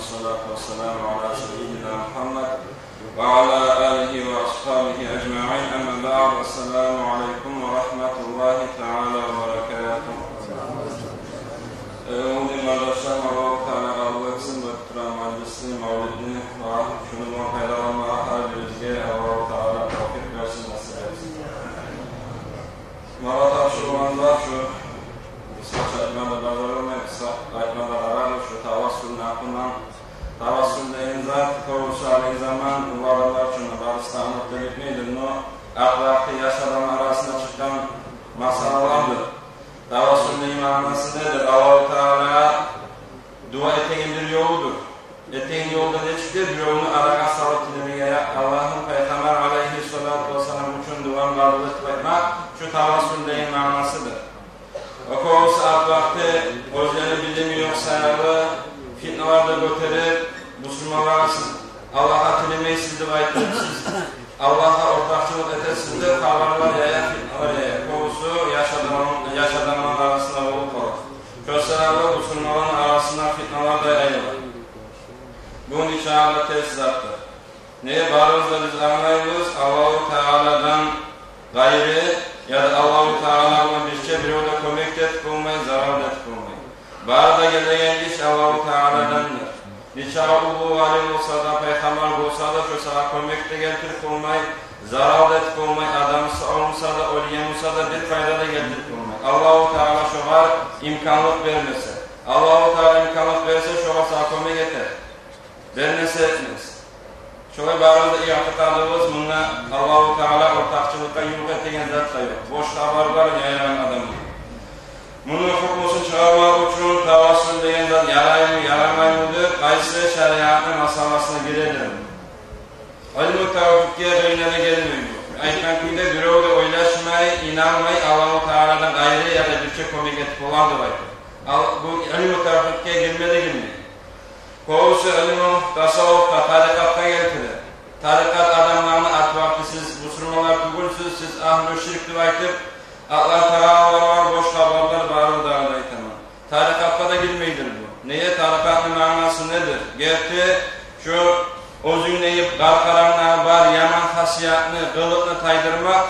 والصلاة والسلام على سيدنا محمد وعلى آله وأصحابه أجمعين. أما بعد، السلام عليكم ورحمة الله تعالى وبركاته. Umudim kardeşlerim, Allah-u Teala kabul etsin ve tuturan meclisini, mevlidini ve şunu muhakkayla olmaya her birizge Allah-u Teala tevfik versin, nasip etsin. Mara tapşırmanda şu kısa çekmede belirleme, kısa aytmada kararlı şu tavassülün hakkından tavassül deyin zat, kovuşarlı zaman ularlar şunu Dağıstanlık dedik miydir? No, ahlakı yaşadan arasında çıkan masalalardır. Tavassülün manası nedir? Allah-u Teala dua eteğin bir yoludur. Eteğin yolda ne çıkıyor? Bir yolunu araka salıp dilemeye Allah'ın Peygamber aleyhissalatu vesselam için duan kabul etmek şu tavassülün manasıdır. O kovsu ahlakı özleri bilemiyor sayarlı fitnalarda götürüp Müslümanlar Allah'a dilemeyi siz dua ettirip Allah'a ortakçılık etesizdir, kavarlar yaya, fitnalar yaya. Kovsu yaşadanlar arasında olup kalır. Köselerle Müslümanların arasında fitnalar da yayılır. Bunun içinde tesisattır. Neye varızda biz anlayırız? Allah-u Teala'dan gayri ya da Allah-u Teala'nın bir şey bir orada kömek et kılmayı, zarar et kılmayı. Barda gelen iş Allah-u Teala'dandır. Niçağulu alim olsa da, peygamber olsa da, şu sana kömek de getir kılmayı, zarar et kılmayı, adamsa olsa da, oliyen olsa da bir fayda da getir kılmayı. Allah-u Teala şuna imkanlık vermese, Allah-u Teala imkanlık verse şuna sana kömek eter. Vermese etmez. Şöyle barında iyi atıkladığımız bununla Allah-u Teala ortakçılıkta yumruk ettiğin zat da yok. Boş haberler yayan adamı. Bunun hükmüsünü çıkarmak için tavassül deyen zat yaray mı, yaramay mıdır? Kaysi şeriatın masalasına girelim. İlm-i tevfikkiye beynine gelmiyor. Ayetmekinde bir orada oylaşmayı, inanmayı Allah-u Teala'dan gayrı ya da bir şey komik etip olandır. Bu ilm-i tevfikkiye girmede girmiyor. Kovsu ilm-i tasavvufta, tarikatta getirir. Tarikat adamlarını atmakta siz Müslümanlar bugünsüz, siz ahl-i şirk dua edip Allah Teala boş haberler bağlı dağılaytamam. Tarikatta da girmeydir bu. Neye? Tarikatın manası nedir? Gerçi şu özünleyip karkaranlığa var yaman hasiyatını, kılıkını taydırmak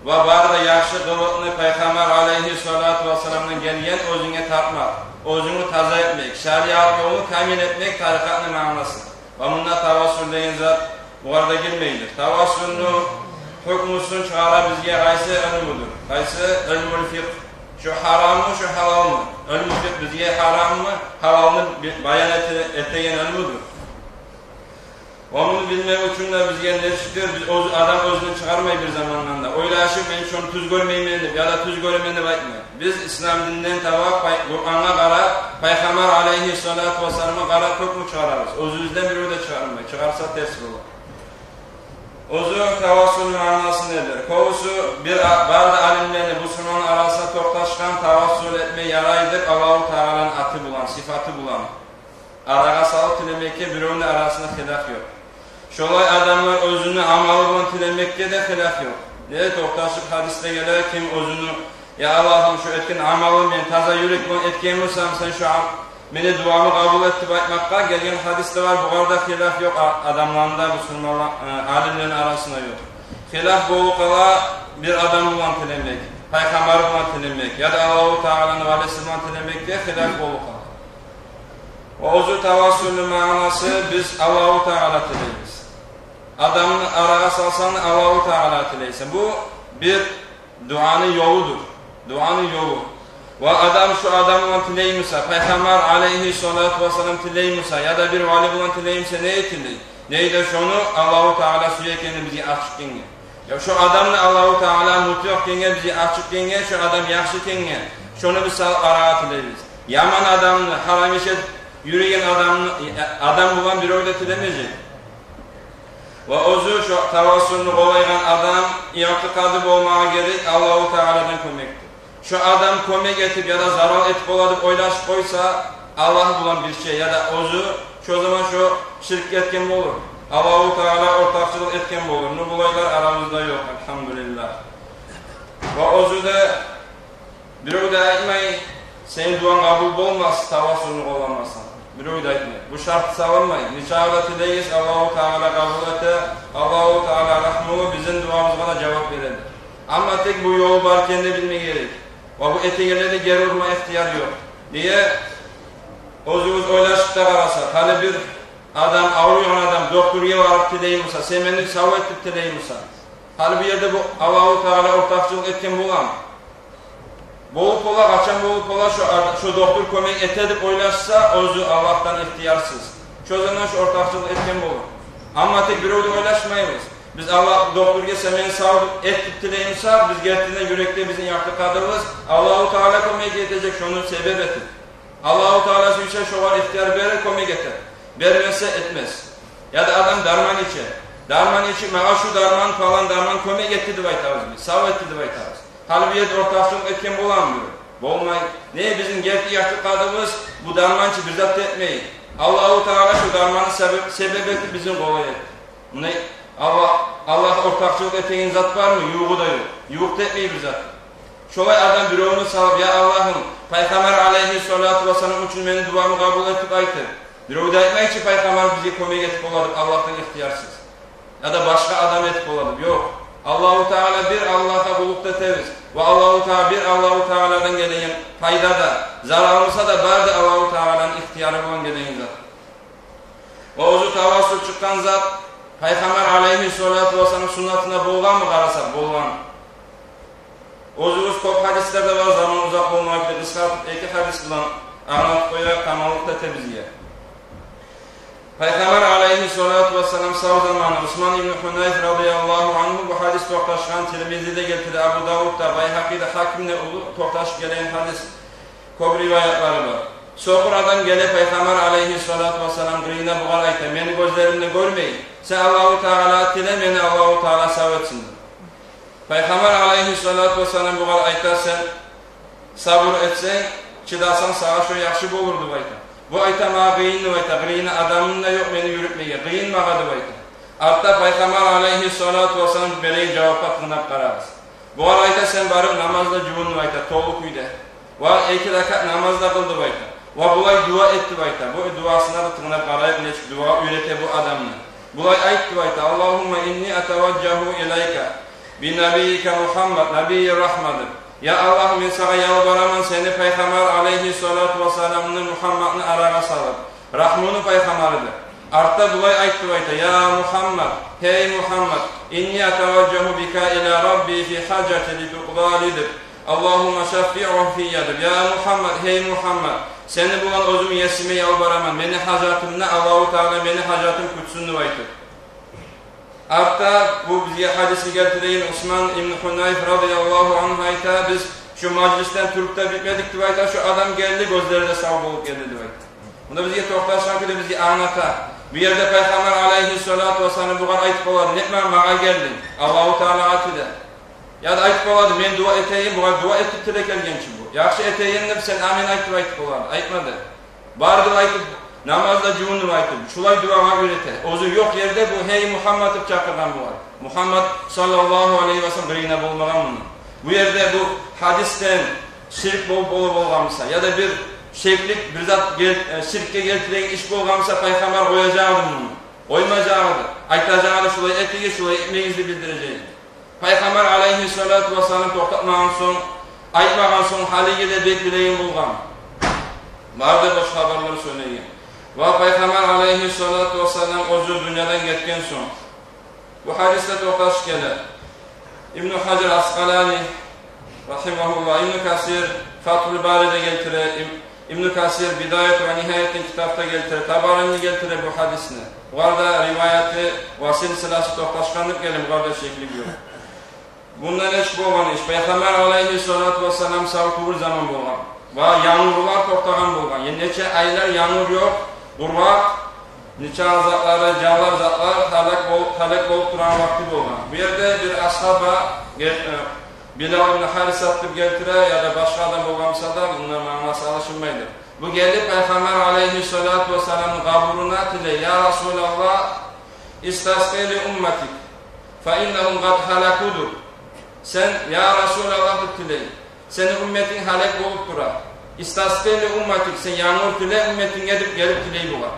ve var da yaşlı kılıkını Peygamber aleyhissalatu vesselam'dan gelen özüne tapmak, özünü taza etmek, şeriat yolunu kamil etmek tarikatın manası. Ve bununla tavassül deyin zat bu arada girmeydir. Tavassülün hükmüsünü çıkara bizge qaysi ilmidir? Qaysi ilmül fiqh? Şu haram mı, şu halal mı? İlmül fiqh bizge haram mı, halalını bayan ettiğin ilmidir. Onu bilmek için de bizge ne çıkıyor? Adam özünü çıkarmayı bir zamandan da. Oylaşıp ben şunu tüz görmeyeyim ya da tüz görmeyeyim bakmayın. Biz İslam dininden tavak, Kur'an'a kara, Peygamber aleyhissalatu vesselam'a kara hükmü çıkararız. Özümüzden biri de çıkarmayız. Çıkarsa ters olur. Ozu tavassülün manası nedir? Kovusu bir bazı alimlerini Müslüman arasında toplaşkan tavassül etmeye yaraydır. Allah-u Teala'nın atı bulan, sıfatı bulan. Arağa salıp tilemekte birinin arasında hilaf yok. Şolay adamlar özünü amalı bulan tilemekte de hilaf yok. Neye toplaşıp hadiste gelir kim özünü ya Allah'ım şu etkin amalım ben taza yürek bulan etkin olsam sen şu an beni duamı kabul etti bakmakta gelen hadiste var. Bu arada hilaf yok adamlarında Müslüman alimlerin arasında yok. Hilaf bolu kala bir adam bulan tilemek, Peygamber bulan tilemek ya da Allah-u Teala'nın valisi bulan tilemek diye hilaf bolu kala. O ozu tavassülün manası biz Allah-u Teala tileyiz. Adamın araya salsan Allah-u Teala tileysin. Bu bir duanın yoludur. Duanın yolu. Ve adam şu adamla tileymişse, Peygamber aleyhissalatu vesselam tileymişse ya da bir vali bulan tileymişse neyi tiley? Neydi şunu Allah-u Teala sürekli bizi açık kenge. Ya şu adamla Allah-u Teala mutlu yok kenge bizi açık kenge, şu adam yaxşı kenge. Şunu biz araya tileyiz. Yaman adamla, haram işe yürüyen adam bulan bir orada tilemeyecek. Ve ozu şu tavassülünü kolaygan adam, i'tikadı olmaya gerek Allah-u Teala'dan kömektir. Şu adam kömek etip ya da zarar etip oladıp oylaşıp koysa Allah bulan bir şey ya da ozu şu zaman şu şirk etken mi olur? Allah-u Teala ortakçılık etken mi olur? Bu olaylar aramızda yok elhamdülillah. Ve ozu da bir orada etmeyi senin duan kabul olmaz tavassülünü olamazsan. bir da aytmayın. Bu şartı savunmayın. Niçağla tileyiz, Allah-u Teala kabul ete, Allah-u Teala rahmuhu bizim duamızga da cevap verir. Ama tek bu yol barken de bilme gerek. Ve bu etegelerde geri vurma ihtiyar yok. Diye özümüz oylaşıp da karasa, hani bir adam, ağrıyan adam, doktorya varıp tileyimsa, semeni savu etip tileyimsa, hani bir yerde bu Allah-u Teala ortakçılık etken bulan, bolup ola, kaçan bolup ola şu doktor kömek etedip oylaşsa, özü Allah'tan ihtiyarsız. Şu zaman şu ortakçılık etken bulun. Ama tek bir oyda oylaşmayız. Biz Allah doktorga semeni savu etip tileyimsa, biz gerçekten yürekte bizim yaktıkadırız, Allah-u Teala kömek edecek, şunu sebep etip. Allah-u Teala için şovar ihtiyar verir, kömek eter. Vermezse etmez. Ya da adam darman içe. Darman içi, mağa şu darman falan darman kömek etti divaytarız biz. Sav etti divaytarız. Halbuki ortakçılık etken bulamıyor. Bolmay. Ne bizim gerçek yaktıkadığımız bu darmançı bir zat etmeyin. Allah-u Teala şu darmanın sebep etti bizim kolay etti. Allah ortakçılık ettiğin zat var mı? Yuğu da yok. Yuğu da etmeyi bir zat. Şolay adam bir onu salıp, ya Allah'ım, Peygamber aleyhissalatu vesselam için benim duamı kabul ettik aytır. Bir o da etmek için Peygamber bizi kömek etip oladık, Allah'tan ihtiyarsız. Ya da başka adam etip oladık. Yok. Allah-u Teala bir Allah'ta bulukta temiz. Ve Allah-u Teala bir Allah-u Teala'dan gelen fayda da, zararlısa da bardı Allah-u Teala'nın ihtiyarı olan gelen zat. Ve ozu tavasül çıkan zat, Peygamber aleyhissalatu vesselam sünnetine bolgan mı karasak? Bolgan. Ozumuz kop hadislerde var, zaman uzak olmakta, kısaltıp iki hadis bilen anlatıp koya, kanalıkta tebizgiye. Peygamber aleyhissalatu vesselam sağ zamanı Osman İbn-i Hunayf radıyallahu anhu bu hadis toqtaşkan Tirmizi'de getirdi, Abu Davud'da, Bayhaki'de, Hakim'de toqtaş gelen hadis kop rivayetleri var. Sokur adam gele Peygamber aleyhissalatu vesselam qırıyına buğal ayta, meni gözlerimle görmeyin, sen Allah-u Teala tile, meni Allah-u Teala sağ etsindir. Peygamber aleyhissalatu vesselam buğal ayta, sen sabır etsen, çıdasan sağa şu yaxşı bolurdu ayta. Bu ayta mağa qıyınlı ayta, qıyını adamınla yok meni yürütmeye, qıyın mağa da ayta. Artta Peygamber aleyhissalatu vesselam beleyi cevapta tınap qararız. Buğal ayta sen barıp namazda cüvünlü ayta, toluk uyde. Ve 2 rakat namazda kıldı ayta. Ve bulay dua etti ayta. Bu duasına da tınap qarayıp neçik dua ürete bu adamla. Bulay aytti ayta. Allahumma inni atavaccahu ilayka. Bi nabiyyike Muhammed, nabiyyi rahmadır. Ya Allah'ım ben sana yalvaramın seni Peygamber aleyhissalatu vesselam'ın Muhammed'ini arara salıp. Rahmunun Peygamberidir. Artta bulay aytti ayta. Ya Muhammed, hey Muhammed, inni atavaccahu bika ila Rabbi fi hacati li tuqdalidir. Allahumma şaffi'u fiyyadır. Ya Muhammed, hey Muhammed, seni bulan özümü yesime yalvaramın. Beni hacatımda Allah-u Teala beni hacatım kutsunlu aytır. Artta bu bize hadisi getireyin Osman İbn-i Hunayf radıyallahu anh ayta, biz şu meclisten Türk'te bitmedik divayta, şu adam geldi gözlerinde sağ bulup geldi divayta. Bunda bize toqtaşan ki de bize anlata. Bir yerde Peygamber aleyhissalatu vesselam bu kadar aytıp oladı. Netmen mağa geldin. Allah-u Teala atı da. Ya da aytıp oladı. Men dua eteyim. Bu kadar dua etip tire gelgençi bu. Yakşı eteyim de sen amin aytıp oladı. Aytmadı. Bardır aytıp. Namazda cüvündüm aytıp. Şulay duama ürete. Ozu yok yerde bu hey Muhammed'ı çakırdan bu var. Muhammed sallallahu aleyhi ve sellem birine bulmadan bunu. Bu yerde bu hadisten şirk bol bolgamsa ya da bir şirklik bir zat şirke geltiren iş bolgamsa Peygamber koyacağı bunu. Oymayacağı, aytacağı şulay etiyi şulay etmeyizi bildireceğiz. Peygamber aleyhissalatu vesselam toxtatmagan son, aytmagan son haliga de bekleyin bulgan. Barda boş haberleri söyleyin. Ve Peygamber aleyhissalatu vesselam özü dünyadan getken son. Bu hadiste toqtaş gelir. İbn-i Hacer Asqalani rahimahullah, İbn-i Kasir Fathul Bari'de geltirir, İbn-i Kasir Bidayet ve Nihayet'in kitapta geltirir, Tabarani geltirir bu hadisini. Bu arada rivayeti ve silsilası toqtaşkanlık gelin, bu arada şekli yok. Bundan hiç bolgan iş. Peygamber aleyhissalatu vesselam sağ kubur zaman bolgan. Ve yağmurlar toqtagan bolgan. Yani neçe aylar yağmur yok, qurvaq, neçe zatları, canlar zatlar halak bolup duran vakti bolgan. Bu yerde bir ashaba Bilal ibn Haris atıp geltire ya da başka adam bolgansa da bunlar manası alışılmaydı. Bu gelip Peygamber aleyhissalatu vesselam'ın kaburuna tile, ya Resulallah istasqi li ummetik fe innehum qad halakudur. Sen ya Resulallah tile, senin ümmetin halak bolup dura. İstasqeli ümmetik sen yağmur tile ümmetin gelip tiley bular.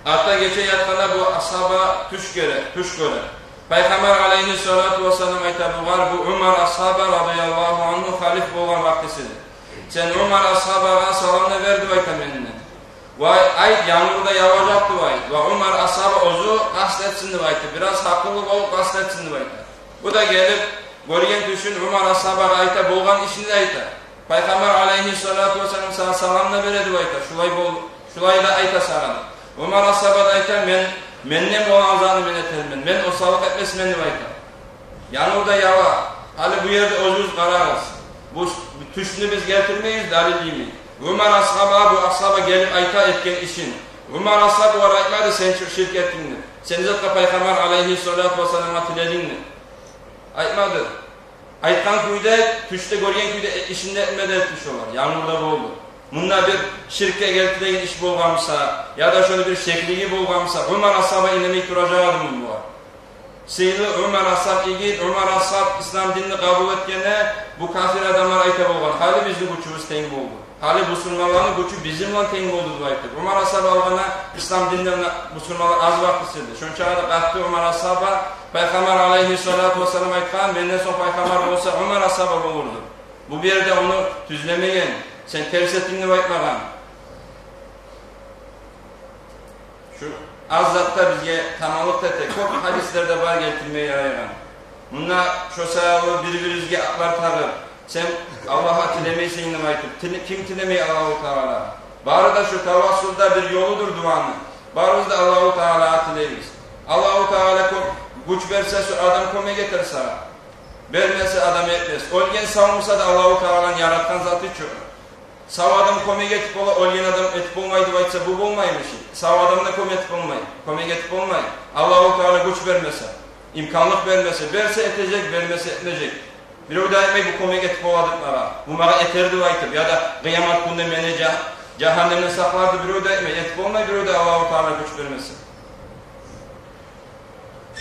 Hatta geçe yatkanda bu ashaba tuş göre. Peygamber aleyhissalatu vesselam aytadılar bu Umar ashaba radıyallahu anhu halif bolan vaktisidir. Sen Umar ashabaga salamını verdi aytamenine. Vay ayt yağmurda yağacaktı vay. Ve Umar ashaba ozu kastetsin vay. Biraz haklı olup kastetsin vay. Bu da gelip görgen düşün Umar ashabaga ayta bolgan işini ayta. Peygamber aleyhissalatu vesselam sana salamını verdi vay. Şulay da ayta sana. Umar ashaba ayta mennem olan azanı men etermen. Men o salık etmesin meni vay. Yağmurda yağar. Hali bu yerde ozuz kararız. Bu tüşünü biz getirmeyiz, dalil değil mi? Umar ashaba bu ashaba gelip ayta etken işin. Umar ashaba var aytmadı sen şirk ettinni. Sen zaten Peygamber aleyhissalatu vesselam'a tiledinni. Aytmadı. Aytkan kuyda, tüşte görgen kuyda işinde etmede etmiş olar. Yağmurda boldu. Bunda bir şirke geltilen iş bolgamsa ya da şöyle bir şekligi bolgamsa Umar ashaba inemek duracağı mı bu var? Seyli Umar ashab igid, Umar ashab İslam dinini kabul etkene bu kafir adamlar ayta bolgan. Hali bizim güçümüz teң boldu. Hali Müslümanların güçü bizimle teң boldu bu aytır. Umar ashab algana İslam dininden Müslümanlar az vakit sildi. Şonçağa da qattı Umar ashaba Peygamber aleyhissalatu vesselam aytkan menden son Peygamber olsa Umar ashaba bolurdu. Bu bir yerde onu tüzlemeyen, sen ters ettiğini aytmagan. Şu az zatta bizge tamamlıkta çok hadislerde var getirmeye yarayan. Bunlar şu sayalı birbirimizge aklar tarır. Sen Allah'a tilemeysen indim aytıp. Kim tilemeyi Allah-u Teala? Bari da şu tavassulda bir yoludur duanı. Bari da Allah-u Teala'ya tileyiz. Allah-u Teala güç verse şu adam kome getirse. Vermese adam etmez. Olgen savunsa da Allah-u Teala'nın yaratkan zatı çok. Sağ adam kome getip ola, olgen adam etip olmaydı baytsa bu olmaymış. Sağ adam da kome etip olmayı. Kome getip olmayı. Allah-u Teala güç vermese, imkanlık vermese, verse etecek, vermese etmeyecek. Bir o da etmek bu kome getip oladıklara. Bu bana eterdi baytır. Ya da kıyamet günde meni cehennemden saklardı bir o da etmek. Etip olmayı bir o da Allah-u Teala güç vermese.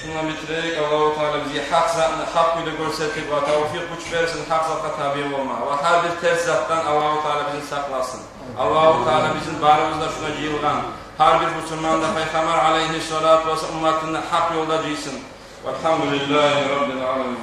Şundan bitirerek Allah-u Teala bizi hak zatını hak ile görsetip ve tevfik güç versin, hak zata tabi olma. Ve her bir ters zattan Allah-u Teala bizi saklasın. Allah-u Teala bizim barımızda şuna cıyılgan. Her bir Müslüman da Peygamber aleyhissalatu vesselam ümmetinde hak yolda ciysın. Velhamdülillahi Rabbil alemin.